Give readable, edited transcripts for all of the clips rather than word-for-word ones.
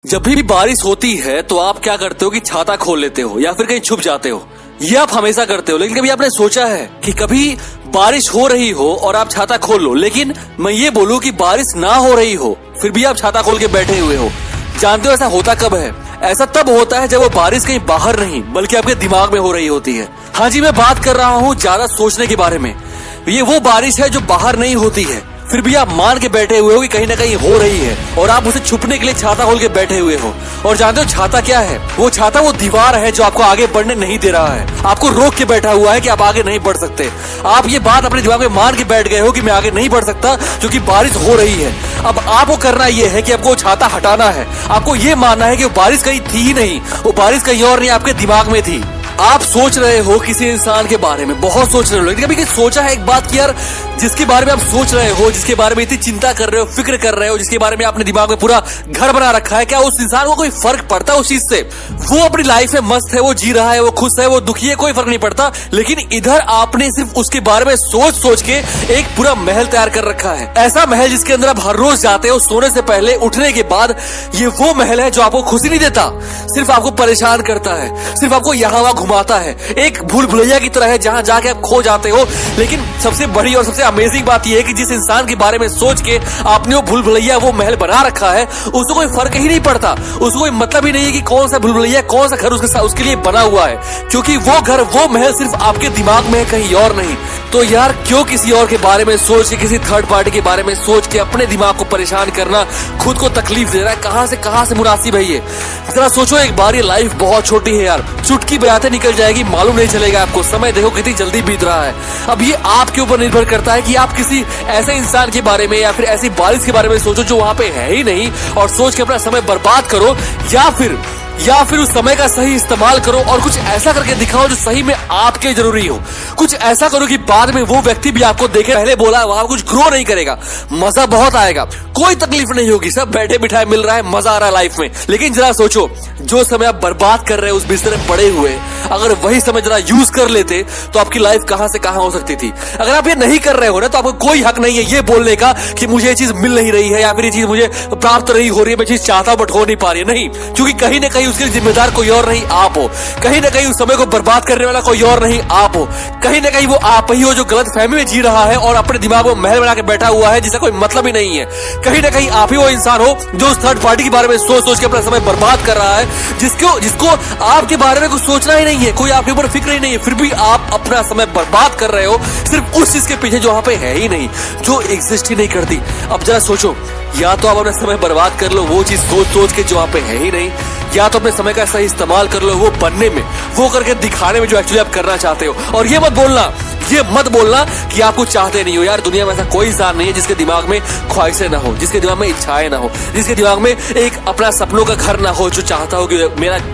जब भी बारिश होती है तो आप क्या करते हो कि छाता खोल लेते हो या फिर कहीं छुप जाते हो। ये आप हमेशा करते हो, लेकिन कभी आपने सोचा है कि कभी बारिश हो रही हो और आप छाता खोल लो, लेकिन मैं ये बोलूं कि बारिश ना हो रही हो फिर भी आप छाता खोल के बैठे हुए हो। जानते हो ऐसा होता कब है? ऐसा तब होता है जब वो बारिश कहीं बाहर नहीं बल्कि आपके दिमाग में हो रही होती है। हाँ जी, मैं बात कर रहा हूँ ज्यादा सोचने के बारे में। ये वो बारिश है जो बाहर नहीं होती है, फिर भी आप मान के बैठे हुए हो कि कहीं ना कहीं हो रही है और आप उसे छुपने के लिए छाता खोल के बैठे हुए हो। और जानते हो छाता क्या है? वो छाता वो दीवार है जो आपको आगे बढ़ने नहीं दे रहा है, आपको रोक के बैठा हुआ है कि आप आगे नहीं बढ़ सकते। आप ये बात अपने दिमाग में मान के बैठ गए हो कि मैं आगे नहीं बढ़ सकता क्योंकि बारिश हो रही है। अब आपको करना ये है कि आपको वो छाता हटाना है। आपको ये मानना है कि वो बारिश कहीं थी ही नहीं, वो बारिश कहीं और नहीं आपके दिमाग में थी। आप सोच रहे हो किसी इंसान के बारे में, बहुत सोच रहे हो, लेकिन कभी सोचा है एक बात कि यार जिसके बारे में आप सोच रहे हो, जिसके बारे में इतनी चिंता कर रहे हो, फिक्र कर रहे हो, जिसके बारे में आपने दिमाग में पूरा घर बना रखा है, क्या उस इंसान को कोई फर्क पड़ता है उस चीज से? वो अपनी लाइफ में मस्त है, वो जी रहा है, वो खुश है, वो दुखी है, कोई फर्क नहीं पड़ता। लेकिन इधर आपने सिर्फ उसके बारे में सोच सोच के एक पूरा महल तैयार कर रखा है। ऐसा महल जिसके अंदर आप हर रोज जाते हो सोने से पहले, उठने के बाद। ये वो महल है जो आपको खुशी नहीं देता, सिर्फ आपको परेशान करता है, सिर्फ आपको यहाँ वहां घुमाता है। एक भूल भुलैया की तरह है जहां जाके आप खो जाते हो। लेकिन सबसे बड़ी और सबसे अमेजिंग बात यह है कि जिस इंसान के बारे में सोच के आपने वो भूल भुलैया वो महल बना रखा है, उसको कोई फर्क ही नहीं पड़ता। उसको कोई मतलब ही नहीं है कि कौन सा भूल भुलैया, कौन सा घर उसके लिए बना हुआ है, क्योंकि वो घर वो महल सिर्फ आपके दिमाग में है, कहीं और नहीं। तो यार क्यों किसी और के बारे में सोच के, किसी थर्ड पार्टी के बारे में सोच के अपने दिमाग को परेशान करना, खुद को तकलीफ दे रहा है? कहां से मुनासिब है ये? जरा सोचो एक बार, ये लाइफ बहुत छोटी है यार, चुटकी बजाते निकल जाएगी, मालूम नहीं चलेगा आपको। समय देखो कितनी जल्दी बीत रहा है। अब ये आपके ऊपर निर्भर करता है कि आप किसी ऐसे इंसान के बारे में या फिर ऐसी बारिश के बारे में सोचो जो वहां पे है ही नहीं और सोच के अपना समय बर्बाद करो, या फिर उस समय का सही इस्तेमाल करो और कुछ ऐसा करके दिखाओ जो सही में आपके जरूरी हो। कुछ ऐसा करो कि बाद में वो व्यक्ति भी आपको देखे, पहले बोला वहां कुछ ग्रो नहीं करेगा, मजा बहुत आएगा, कोई तकलीफ नहीं होगी, सब बैठे बिठाए मिल रहा है, मजा आ रहा है लाइफ में। लेकिन जरा सोचो, जो समय आप बर्बाद कर रहे हो उस बिस्तर में पड़े हुए, अगर वही समय जरा यूज कर लेते तो आपकी लाइफ कहां से कहां हो सकती थी। अगर आप ये नहीं कर रहे हो ना, तो आपको कोई हक नहीं है ये बोलने का कि मुझे ये चीज मिल नहीं रही है या फिर ये चीज मुझे प्राप्त नहीं हो रही है, मैं चीज चाहता हूं बट हो नहीं पा रही है। नहीं, क्योंकि कहीं ना कहीं उसके लिए जिम्मेदार कोई और नहीं, आप हो। कहीं ना कहीं उस समय को बर्बाद करने वाला कोई और नहीं, आप हो। कहीं ना कहीं वो आप ही हो जो गलत फहमी में जी रहा है और अपने दिमाग में महल बना के बैठा हुआ है जिसका कोई मतलब ही नहीं है। कहीं ना कहीं आप ही वो इंसान हो जो उस थर्ड पार्टी के बारे में सोच सोच के अपना समय बर्बाद कर रहा है, जिसको आपके बारे में कुछ सोचना ही नहीं है, कोई आपके ऊपर फिक्र ही नहीं है, फिर भी आप अपना समय बर्बाद कर रहे हो सिर्फ उस चीज के पीछे जो वहां पे है ही नहीं, जो एग्जिस्ट ही नहीं करती। अब जरा सोचो, या तो आप अपना समय बर्बाद कर लो वो चीज सोच सोच के जो वहां पे है ही नहीं, या तो अपने समय का सही इस्तेमाल कर लो वो बनने में, वो करके दिखाने में जो एक्चुअली आप करना चाहते हो। और ये मत बोलना कि आप कुछ चाहते नहीं हो। यार दुनिया में ऐसा कोई इंसान नहीं है जिसके दिमाग में ख्वाहिशें ना हो, जिसके दिमाग में इच्छाएं ना हो, जिसके दिमाग में एक अपना सपनों का घर ना हो, जो चाहता हो कि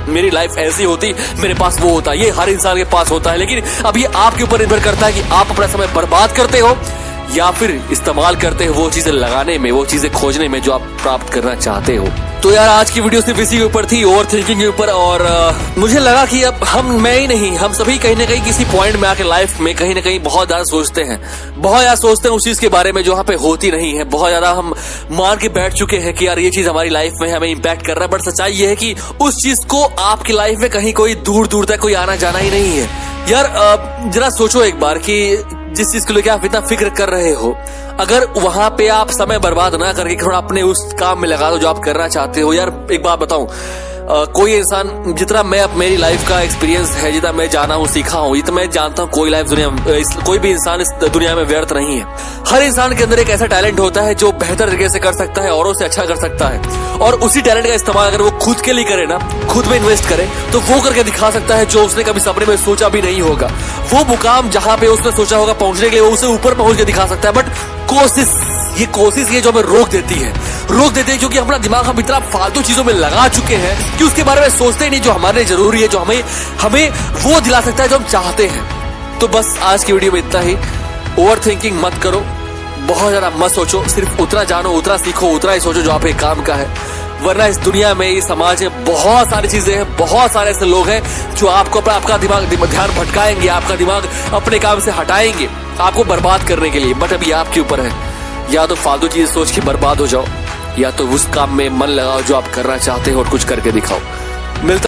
मेरी लाइफ ऐसी होती, मेरे पास वो होता। ये हर इंसान के पास होता है, लेकिन अब ये आपके ऊपर निर्भर करता है कि आप अपना समय बर्बाद करते हो या फिर इस्तेमाल करते हो वो चीजें लगाने में, वो चीजें खोजने में जो आप प्राप्त करना चाहते हो। तो यार आज की वीडियो सिर्फ इसी के ऊपर थी, ओवर थिंकिंग के ऊपर। और मुझे लगा कि अब मैं ही नहीं, हम सभी कहीं ना कहीं किसी पॉइंट में आके लाइफ में कहीं ना कहीं बहुत ज्यादा सोचते हैं उस चीज के बारे में जो वहाँ पे होती नहीं है। बहुत ज्यादा हम मान के बैठ चुके हैं कि यार ये चीज हमारी लाइफ में हमें इम्पैक्ट कर रहा है, बट सच्चाई ये है कि उस चीज को आपकी लाइफ में कहीं कोई दूर दूर तक कोई आना जाना ही नहीं है। यार जरा सोचो एक बार कि जिस चीज को लेकर आप इतना फिक्र कर रहे हो, अगर वहां पे आप समय बर्बाद ना करके थोड़ा अपने उस काम में लगा दो जो आप करना चाहते हो। यार एक बात बताऊं, कोई इंसान, जितना मेरी लाइफ का एक्सपीरियंस है, जितना मैं जाना हूँ, सीखा हूँ, इतना मैं जानता हूँ कोई भी इंसान इस दुनिया में व्यर्थ नहीं है। हर इंसान के अंदर एक ऐसा टैलेंट होता है जो बेहतर तरीके से कर सकता है, औरों से अच्छा कर सकता है, और उसी टैलेंट का इस्तेमाल अगर वो खुद के लिए करे ना, खुद में इन्वेस्ट करे, तो वो करके दिखा सकता है जो उसने कभी सपने में सोचा भी नहीं होगा। वो मुकाम जहां पे उसने सोचा होगा पहुंचने के लिए, वो उसे ऊपर पहुंच के दिखा सकता है। बट कोशिश ये जो हमें रोक देती है क्योंकि अपना दिमाग हम इतना फालतू चीजों में लगा चुके हैं कि उसके बारे में सोचते ही नहीं जो हमारे लिए जरूरी है, जो हमें वो दिला सकता है जो हम चाहते हैं। तो बस आज की वीडियो में इतना ही। ओवर थिंकिंग मत करो, बहुत ज्यादा मत सोचो, सिर्फ उतना जानो, उतना सीखो, उतना ही सोचो जो आपके काम का है। वरना इस दुनिया में, इस समाज में बहुत सारी चीजें हैं, बहुत सारे ऐसे लोग हैं जो आपको आपका ध्यान भटकाएंगे, आपका दिमाग अपने काम से हटाएंगे आपको बर्बाद करने के लिए। बट अभी आपके ऊपर है, या तो फालतू चीज सोच के बर्बाद हो जाओ या तो उस काम में मन लगाओ जो आप करना चाहते हो और कुछ करके दिखाओ। मिलता